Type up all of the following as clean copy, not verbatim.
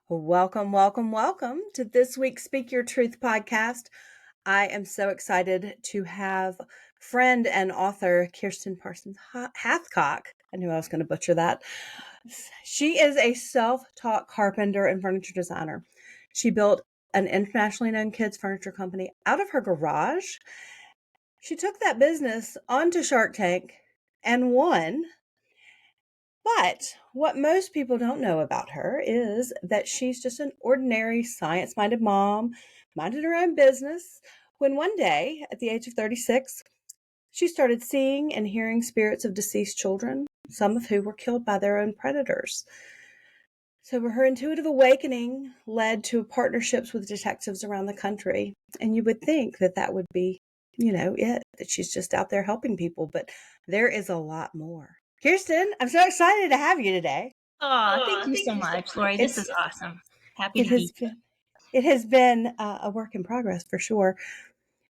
Welcome, welcome, welcome to this week's Speak Your Truth podcast. I am so excited to have friend and author Kiersten Parsons Hathcock. I knew I was going to butcher that. She is a self-taught carpenter and furniture designer. She built an internationally known kids furniture company out of her garage. She took that business onto Shark Tank and won. But what most people don't know about her is that she's just an ordinary science-minded mom, minded her own business, when one day, at the age of 36, she started seeing and hearing spirits of deceased children, some of who were killed by their own predators. So her intuitive awakening led to partnerships with detectives around the country. And you would think that that would be, that she's just out there helping people, but there is a lot more. Kiersten, I'm so excited to have you today. Oh, thank you so much, Lori. This is awesome. Happy to be here. It has been a work in progress for sure.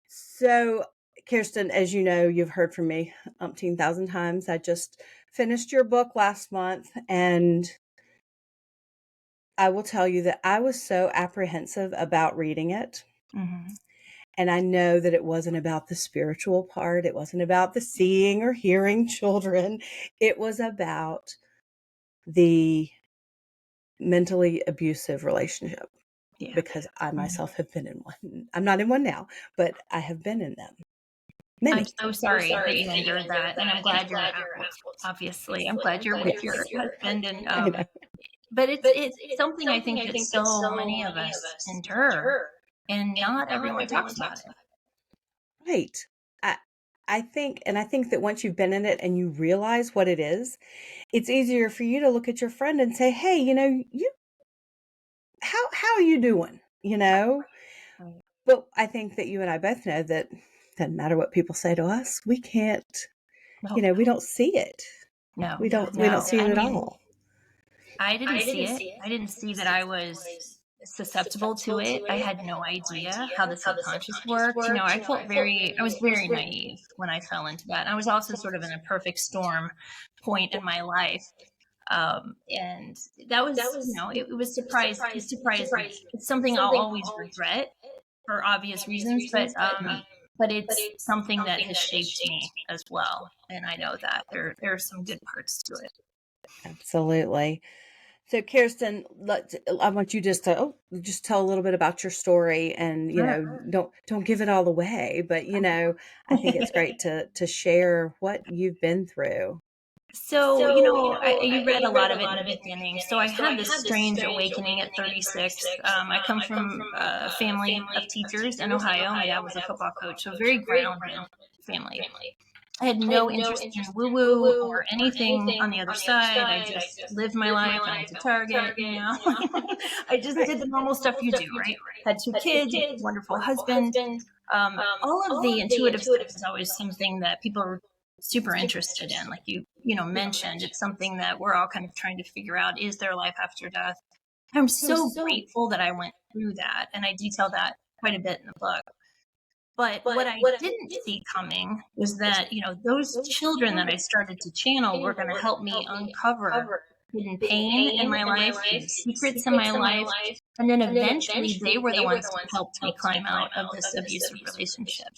So, Kiersten, as you know, you've heard from me umpteen thousand times. I just finished your book last month, and I will tell you that I was so apprehensive about reading it. Mm-hmm. And I know that it wasn't about the spiritual part. It wasn't about the seeing or hearing children. It was about the mentally abusive relationship. Yeah. Because I myself have been in one. I'm not in one now, but I have been in them. Many. I'm so sorry that you endured that, and I'm glad you're out. Obviously, I'm glad you're with your husband, and but it's something I think that so many of us endure, and not everyone talks about it. Right. I think that once you've been in it and you realize what it is, it's easier for you to look at your friend and say, "Hey, how are you doing?" Right. But I think that you and I both know that doesn't matter what people say to us. We can't, we don't see it. No, We don't no. see it at all. I didn't see it. I didn't see that I was susceptible to it. I had no idea how the subconscious worked. I was very naive when I fell into that. I was also sort of in a perfect storm point in my life. And that was, it was surprised me. It's something I'll always regret for obvious reasons, but it's something that has shaped me as well. And I know that there are some good parts to it. Absolutely. So, Kiersten, I want you just to tell a little bit about your story, and don't give it all away. But I think it's great to share what you've been through. So, you read a lot of it in the beginning. So I had this strange awakening at 36. I come from a family of teachers in Ohio. My dad was a football coach, so very grounded family. I had no interest in woo-woo or anything on the other side. I just lived my life. I went to Target, I just did the normal stuff you do, right? Had 2 kids, wonderful husband. All of the intuitive stuff is always something that people are super interested in. Like you mentioned, it's something that we're all kind of trying to figure out. Is there life after death? I'm so grateful that I went through that. And I detail that quite a bit in the book. But what I didn't see coming was that, those children that I started to channel were going to help me uncover hidden pain in my life, hidden secrets in my life. And then eventually they were the ones who helped me climb out of this abusive relationship.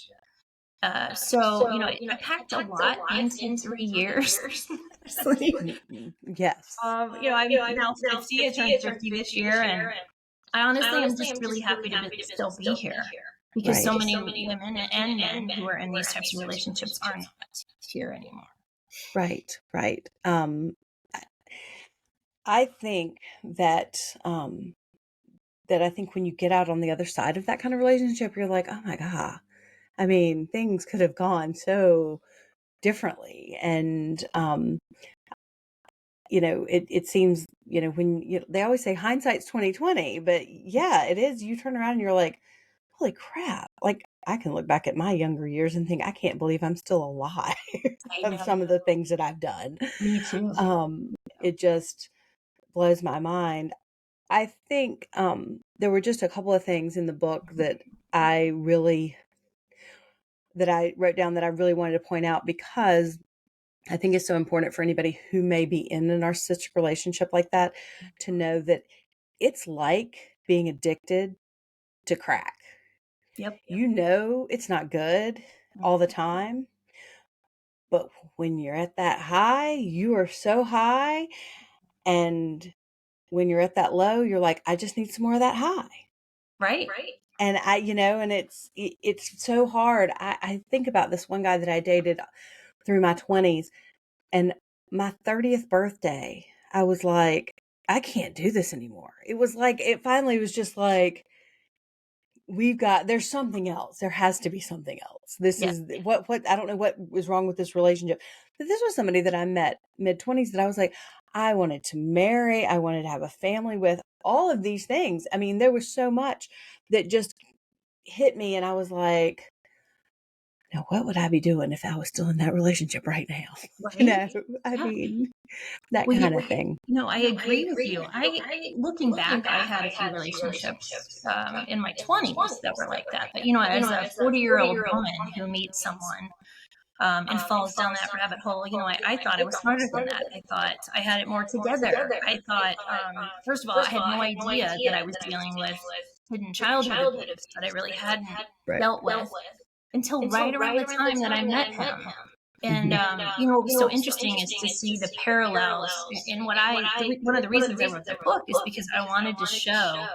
So, I packed a lot into 3 years. Yes. I'm now 50. I turned 50 this year. And I honestly am just really happy to still be here. Because so many women and men who are in these types of relationships are not here anymore. Right. I think that I think when you get out on the other side of that kind of relationship, you're like, oh my God. I mean, things could have gone so differently. And it seems, when they always say hindsight's 2020, but yeah, it is. You turn around and you're like, holy crap. Like, I can look back at my younger years and think, I can't believe I'm still alive of some of the things that I've done. Me too. It just blows my mind. I think there were just a couple of things in the book that I wrote down that I really wanted to point out, because I think it's so important for anybody who may be in a narcissistic relationship like that to know that it's like being addicted to crack. Yep. It's not good all the time, but when you're at that high, you are so high, and when you're at that low, you're like, I just need some more of that high. Right. And and it's so hard. I think about this one guy that I dated through my 20s, and my 30th birthday, I was like, I can't do this anymore. It was like, it finally was just like, there's something else. There has to be something else. This Yeah. is I don't know what was wrong with this relationship. But this was somebody that I met mid-20s that I was like, I wanted to marry, I wanted to have a family with, all of these things. I mean, there was so much that just hit me, and I was like, now what would I be doing if I was still in that relationship right now? Right. I Yeah. mean, that Well, kind of thing. I agree with you. Looking back, I had a few relationships in my 20s that were like that. But, as a 40-year-old woman who meets someone and falls down that rabbit hole, I thought I was smarter than that. I thought I had it more together. I thought, first of all, I had no idea that I was dealing with hidden childhood abuse that I really hadn't Right. dealt with until right around the time that I met him. And, Mhm. what was so interesting is to see the parallels in what one of the reasons I wrote the book is because I wanted to show,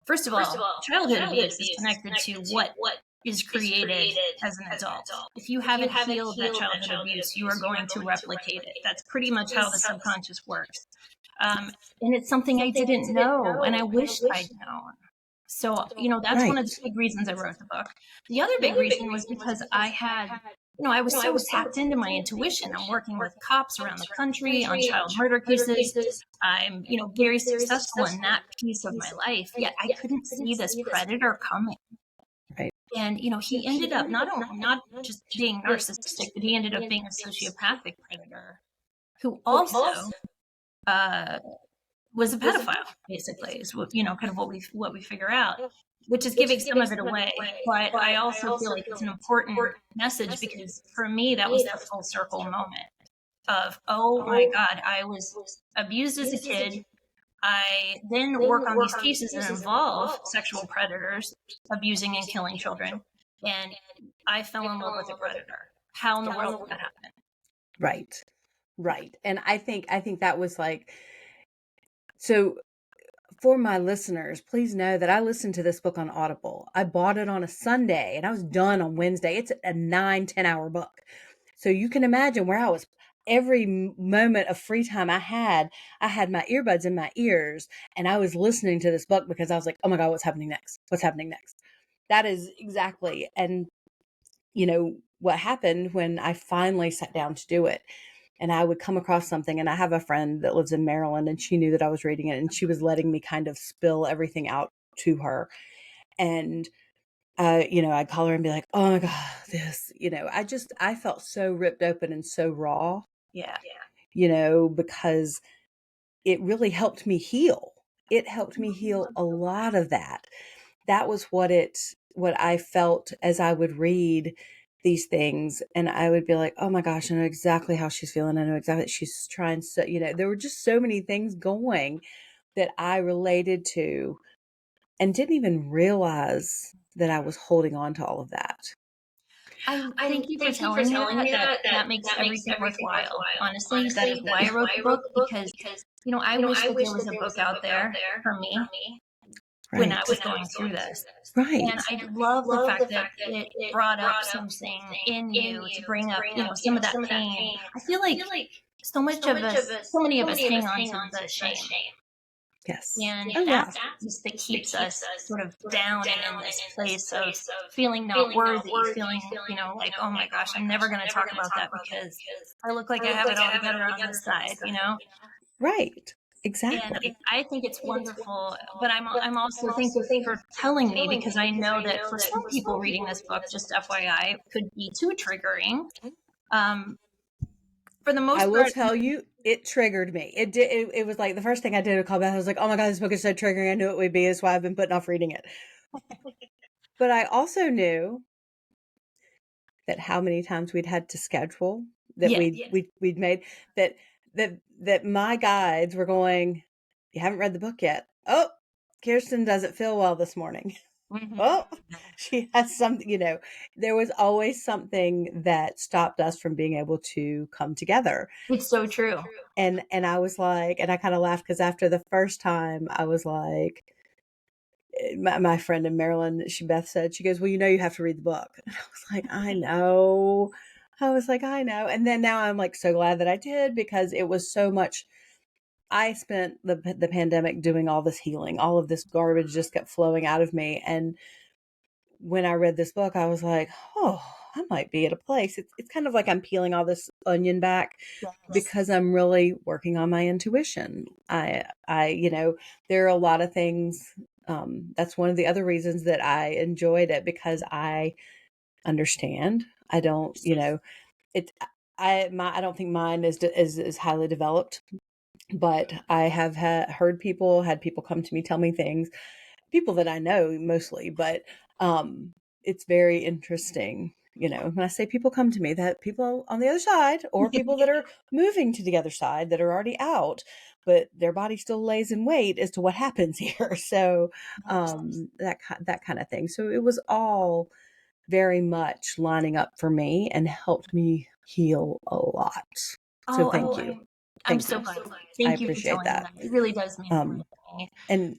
first of all, childhood abuse is connected to what is created as an adult. If you haven't healed that childhood abuse, you are going to replicate it. That's pretty much how the subconscious works. And it's something I didn't know, and I wished I'd known. So, that's one of the Right. big reasons I wrote the book. The other big reason was because I was so tapped into my intuition. I'm working with cops around the country on child murder cases. I'm, very successful in that piece of my life, yet I couldn't see this predator coming. Right. And, he ended up not just being narcissistic, but he ended up being a sociopathic predator who also, uh, was a pedophile, basically, is kind of what we figure out, which is giving some of it away. But I also feel like it's an important message because for me, that was the full circle moment of, oh my God, I was abused as a kid. I then work on these cases that involve sexual predators abusing and killing children. And I fell in love with a predator. How in the world did that happen? Right. Right. And I think that was like, so for my listeners, please know that I listened to this book on Audible. I bought it on a Sunday and I was done on Wednesday. It's a 9-10 hour book. So you can imagine where I was. Every moment of free time I had my earbuds in my ears and I was listening to this book because I was like, oh my God, what's happening next? What's happening next? That is exactly. And what happened when I finally sat down to do it, and I would come across something, and I have a friend that lives in Maryland, and she knew that I was reading it, and she was letting me kind of spill everything out to her. And I'd call her and be like, oh my God, I felt so ripped open and so raw, Yeah. because it really helped me heal. It helped me heal a lot of that. That was what I felt as I would read these things, and I would be like, oh my gosh, I know exactly how she's feeling. I know exactly, she's trying. So, there were just so many things going that I related to and didn't even realize that I was holding on to all of that. I thank you for telling me that. That makes everything worthwhile. Honestly, that is why I wrote the book because I wish that there was a book out there for me when I Right. was going through this. And Right. I love the fact that it brought up something in you to bring up, some of that pain. I feel like so many of us hang on to the shame. Yes. And Oh yeah. that's the piece that keeps us sort of down and in this place of feeling not worthy, feeling, like, oh my gosh, I'm never going to talk about that because I look like I have it all together on this side. Right. And Exactly. I think it's wonderful, but I'm also thankful for telling me because I know that for some people reading this book, just FYI, could be too triggering. Um, for the I most will part, tell you, it triggered me. It did. It was like the first thing I did to call back. I was like, "Oh my God, this book is so triggering." I knew it would be. That's why I've been putting off reading it. But I also knew that how many times we'd had to schedule that yeah, we'd made that my guides were going, "You haven't read the book yet." Oh, Kiersten doesn't feel well this morning. Mm-hmm. Oh, she has something, there was always something that stopped us from being able to come together. It's so true. And I was like, and I kind of laughed because after the first time, I was like, my friend in Maryland, Beth said, she goes, well, you have to read the book. And I was like, I know. I was like, I know. And then now I'm like so glad that I did, because it was so much. I spent the pandemic doing all this healing. All of this garbage just kept flowing out of me. And when I read this book, I was like, oh, I might be at a place. It's kind of like I'm peeling all this onion back, Yes. because I'm really working on my intuition. There are a lot of things. That's one of the other reasons that I enjoyed it, because I understand. I don't, it. I don't think mine is highly developed, but I have had people come to me, tell me things, people that I know mostly, but it's very interesting. When I say people come to me, that people on the other side, or people that are moving to the other side, that are already out, but their body still lays in wait as to what happens here. So that kind of thing. So it was all very much lining up for me and helped me heal a lot. So Oh, thank you. I'm Thank so you. glad. I Thank you for appreciate telling me that. that. It really does mean a lot Um, to me. and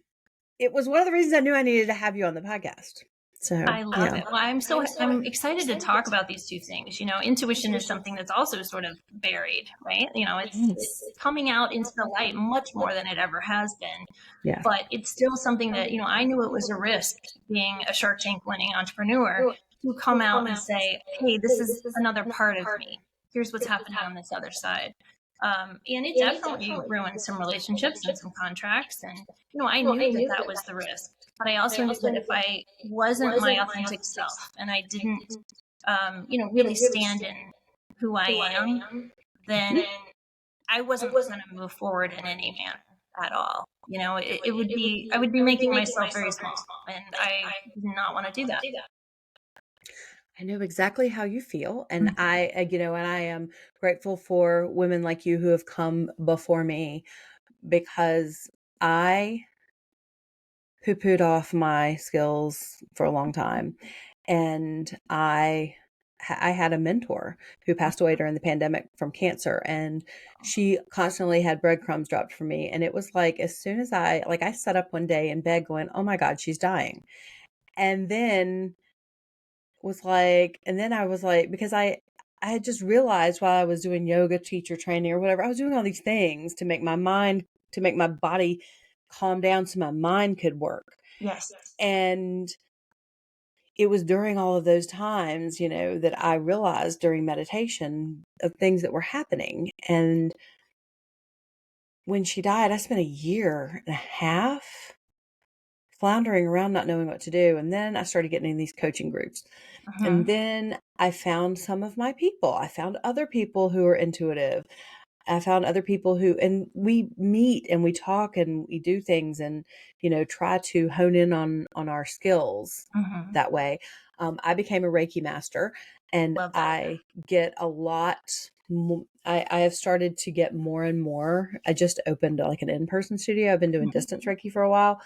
it was one of the reasons I knew I needed to have you on the podcast. So, I love yeah. it. Well, I'm excited to talk about these two things. Intuition is something that's also sort of buried, right? It's coming out into the light much more than it ever has been. Yeah. But it's still something that, I knew it was a risk being a Shark Tank winning entrepreneur to come out and say, hey, this is another part of me. Here's what's happening on this other side. And it definitely ruined some relationships and some contracts. And, I knew that that was the risk. But I also knew that if I wasn't my authentic self and I didn't, really stand in who I am, then I wasn't going to move forward in any manner at all. I would be making myself very small, and I did not want to do that. I know exactly how you feel. And Mhm. and I am grateful for women like you who have come before me, because I poo-pooed off my skills for a long time. And I had a mentor who passed away during the pandemic from cancer, and she constantly had breadcrumbs dropped for me. And it was like, as soon as I sat up one day in bed going, oh my God, she's dying. And then I was like, because I had just realized while I was doing yoga teacher training or whatever, I was doing all these things to make my body calm down so my mind could work. Yes. And it was during all of those times, that I realized during meditation of things that were happening. And when she died, I spent a year and a half floundering around, not knowing what to do. And then I started getting in these coaching groups. And Mm-hmm. then I found some of my people. I found other people who are intuitive. I found other people and we meet and we talk and we do things and, try to hone in on our skills Mm-hmm. that way. I became a Reiki master, and Love that. I get a lot. I have started to get more and more. I just opened like an in-person studio. I've been doing distance Reiki for a while,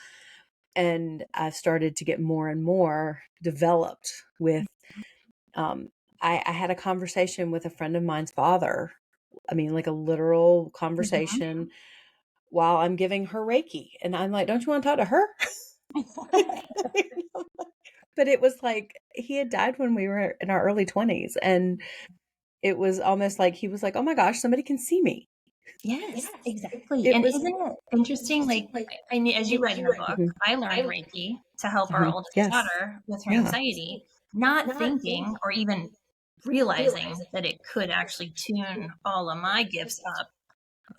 and I've started to get more and more developed with. Um, I had a conversation with a friend of mine's father. I mean, like a literal Mm-hmm. conversation while I'm giving her Reiki. And I'm like, don't you want to talk to her? But it was like he had died when we were in our early 20s. And it was almost like he was like, oh my gosh, somebody can see me. Yes, exactly. It And was, isn't it interesting? Like, as you read in the book, mhm, I learned Reiki to help our mhm, oldest yes, daughter with her yeah, anxiety, not thinking or even realizing that it could actually tune all of my gifts up,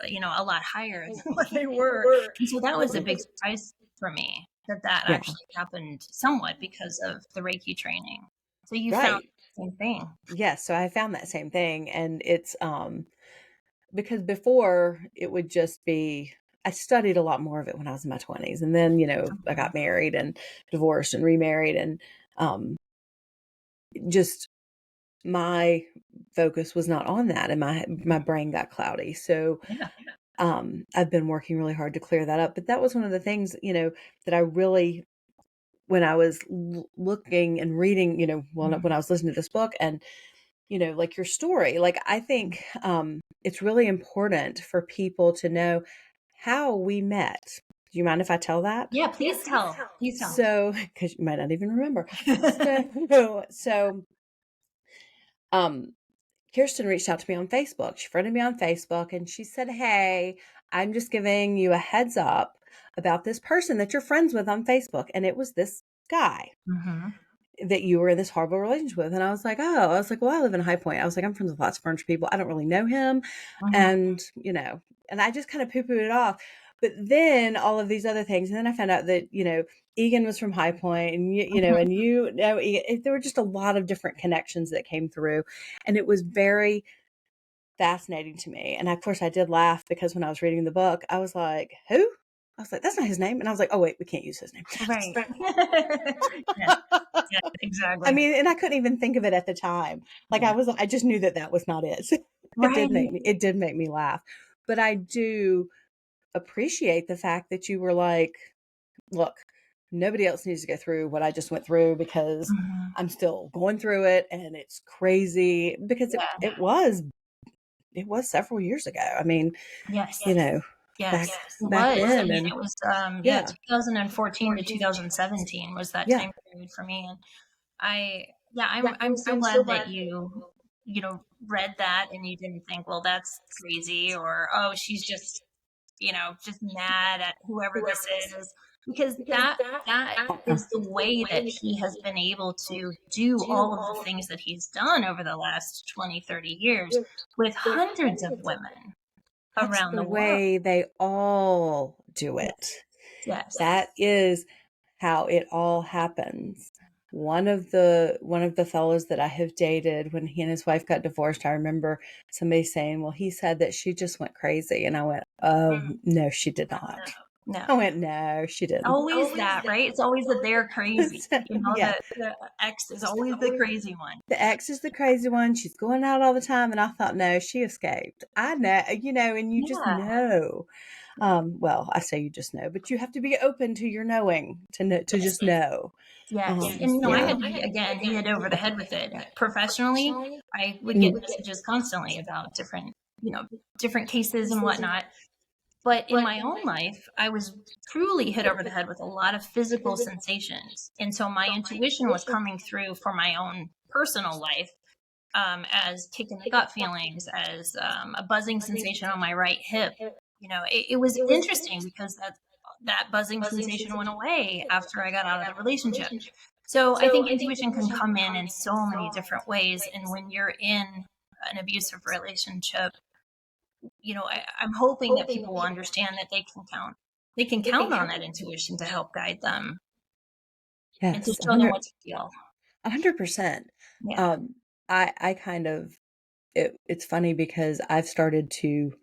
a lot higher than what they were. And so that was a big surprise for me that yeah, actually happened somewhat because of the Reiki training. So you found right. the same thing. Yes. So I found that same thing. And it's, because before it would just be, I studied a lot more of it when I was in my 20s. And then, I got married and divorced and remarried, and um, just my focus was not on that, and my brain got cloudy. So Yeah. I've been working really hard to clear that up. But that was one of the things, that I really, when I was looking and reading, when I was listening to this book and, like your story, like I think it's really important for people to know how we met. Do you mind if I tell that? Yeah, please tell. Please tell. So, because you might not even remember. So, um, Kiersten reached out to me on Facebook. She friended me on Facebook and she said, "Hey, I'm just giving you a heads up about this person that you're friends with on Facebook." And it was this guy that you were in this horrible relationship with. And I was like, well, I live in High Point. I was like, I'm friends with lots of furniture people. I don't really know him. And, and I just kind of poo-pooed it off. But then all of these other things. And then I found out that, Egan was from High Point and, there were just a lot of different connections that came through. And it was very fascinating to me. And of course I did laugh because when I was reading the book, I was like, who? I was like, that's not his name. And I was like, oh, wait, we can't use his name. Right. Yeah, exactly. I mean, and I couldn't even think of it at the time. Like I just knew that was not it. It did make me laugh. But I do appreciate the fact that you were like, look, nobody else needs to go through what I just went through because I'm still going through it and it's crazy because it was several years ago. I mean, yes. Back It was. then. I mean, it was 2014 to 2017 was that time period for me. And I'm so glad that you read that and you didn't think, well, that's crazy, or oh, she's just just mad at whoever this is, because that is the way that he has been able to do all of the things that he's done over the last 20-30 years with hundreds of women around the world. Way they all do it. Yes. That is how it all happens. One of the fellows that I have dated, when he and his wife got divorced, I remember somebody saying, well, he said that she just went crazy. And I went, oh, no, she did not. No. I went, no, she didn't. Always that, right? It's always that they're crazy. The ex is always the crazy one. The ex is the crazy one. She's going out all the time. And I thought, no, she escaped. I know, and you just know. Well, I say you just know, but you have to be open to your knowing, to know, to just know. Yes. And I had to be, again, hit over the head with it. Professionally, I would get messages constantly about different cases and whatnot. But in my own life, I was truly hit over the head with a lot of physical sensations. And so my intuition was coming through for my own personal life, as kick in the gut feelings, as a buzzing sensation on my right hip. It was interesting because that buzzing sensation went away after I got out of the relationship. So I think intuition can come in so many different ways. And when you're in an abusive relationship, I'm hoping that people will understand that they can count on that intuition to help guide them. Yes, and to show them what to feel. 100%. Yeah. I kind of, it's funny because I've started to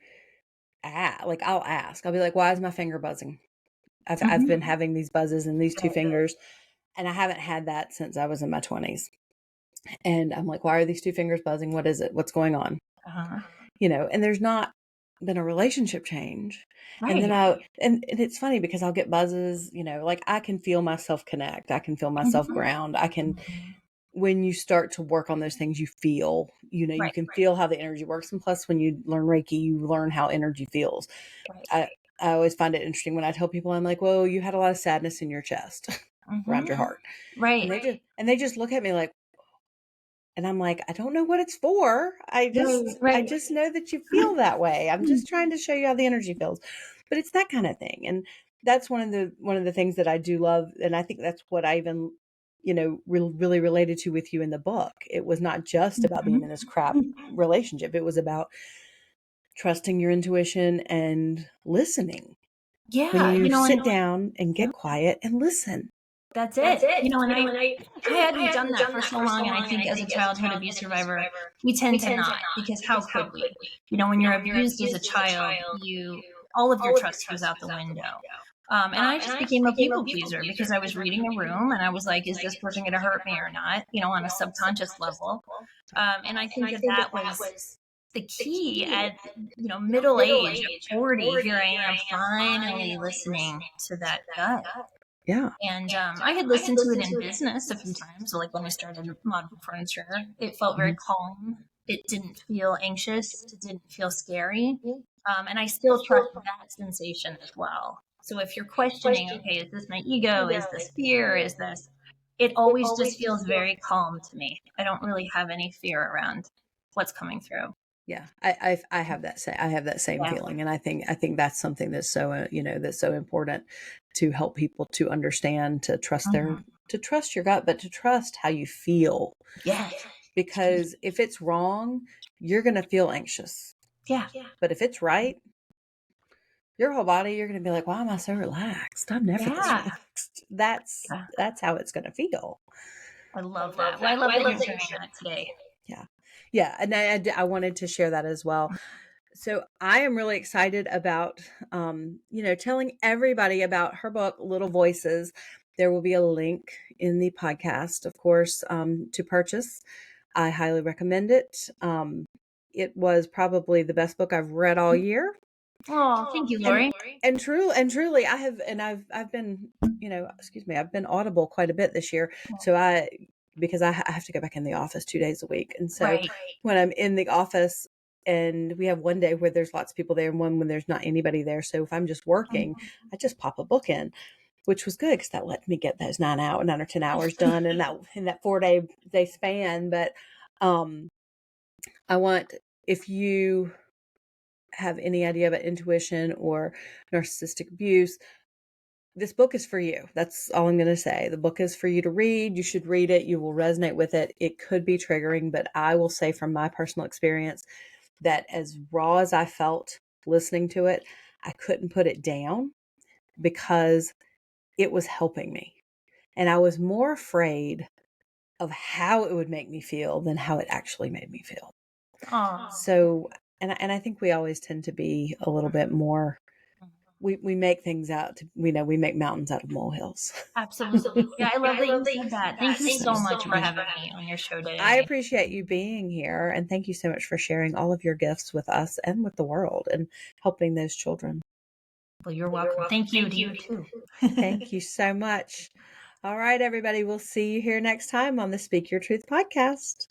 I'll be like, why is my finger buzzing? I've been having these buzzes in these two fingers, and I haven't had that since I was in my 20s. And I'm like, why are these two fingers buzzing? What is it? What's going on? And there's not been a relationship change. Right. And then and it's funny because I'll get buzzes, like I can feel myself connect. I can feel myself ground. I can, when you start to work on those things, you feel, you can feel how the energy works. And plus when you learn Reiki, you learn how energy feels. Right. I always find it interesting when I tell people, I'm like, well, you had a lot of sadness in your chest around your heart. Right. And they just look at me like, and I'm like, I don't know what it's for. I just know that you feel that way. I'm just trying to show you how the energy feels. But it's that kind of thing. And that's one of the things that I do love. And I think that's what I even, really related to with you in the book. It was not just about being in this crap relationship. It was about trusting your intuition and listening. Yeah. When you sit down and get quiet and listen. That's it. And I hadn't done that for so long. And I think as a childhood abuse survivor, we tend to not, because how could we? When you're abused as a child, all of your trust goes out the window. And I just became a people pleaser because I was reading a room and I was like, is this person going to hurt me or not? On a subconscious level. And I think that was the key at, middle age at 40, here I am finally listening to that gut. Yeah. And I had listened to it in business a few times. So, like when I started modeling furniture, it felt very calm. It didn't feel anxious. It didn't feel scary. And I still trust that sensation as well. So if you're questioning, okay, is this my ego? Is this fear? Is this, it always just feels very calm to me. I don't really have any fear around what's coming through. Yeah, I have that same feeling, and I think that's something that's so that's so important to help people to understand, to trust to trust your gut, but to trust how you feel. Yeah. Because if it's wrong, you're going to feel anxious. Yeah. But if it's right, your whole body, you're going to be like, why am I so relaxed? I'm never this relaxed. That's how it's going to feel. I love that. Well, I love that you're sharing that today. Yeah. Yeah. And I wanted to share that as well. So I am really excited about, telling everybody about her book, Little Voices. There will be a link in the podcast, of course, to purchase. I highly recommend it. It was probably the best book I've read all year. Oh, thank you, Lori. And truly, I've been, I've been audible quite a bit this year. So because I have to go back in the office 2 days a week. And so when I'm in the office, and we have one day where there's lots of people there and one when there's not anybody there. So if I'm just working, I just pop a book in, which was good because that let me get those 9 or 10 hours done in that 4 day span. But I want, if you have any idea about intuition or narcissistic abuse, this book is for you. That's all I'm going to say. The book is for you to read. You should read it. You will resonate with it. It could be triggering, but I will say from my personal experience that as raw as I felt listening to it, I couldn't put it down because it was helping me. And I was more afraid of how it would make me feel than how it actually made me feel. So, and I think we always tend to be a little bit more, we make things out to, we make mountains out of molehills. Absolutely. Yeah, I love that you said that. Thank you so much for having me on your show today. I appreciate you being here, and thank you so much for sharing all of your gifts with us and with the world and helping those children. Well, you're welcome. Thank you to you too. Thank you so much. All right, everybody. We'll see you here next time on the Speak Your Truth podcast.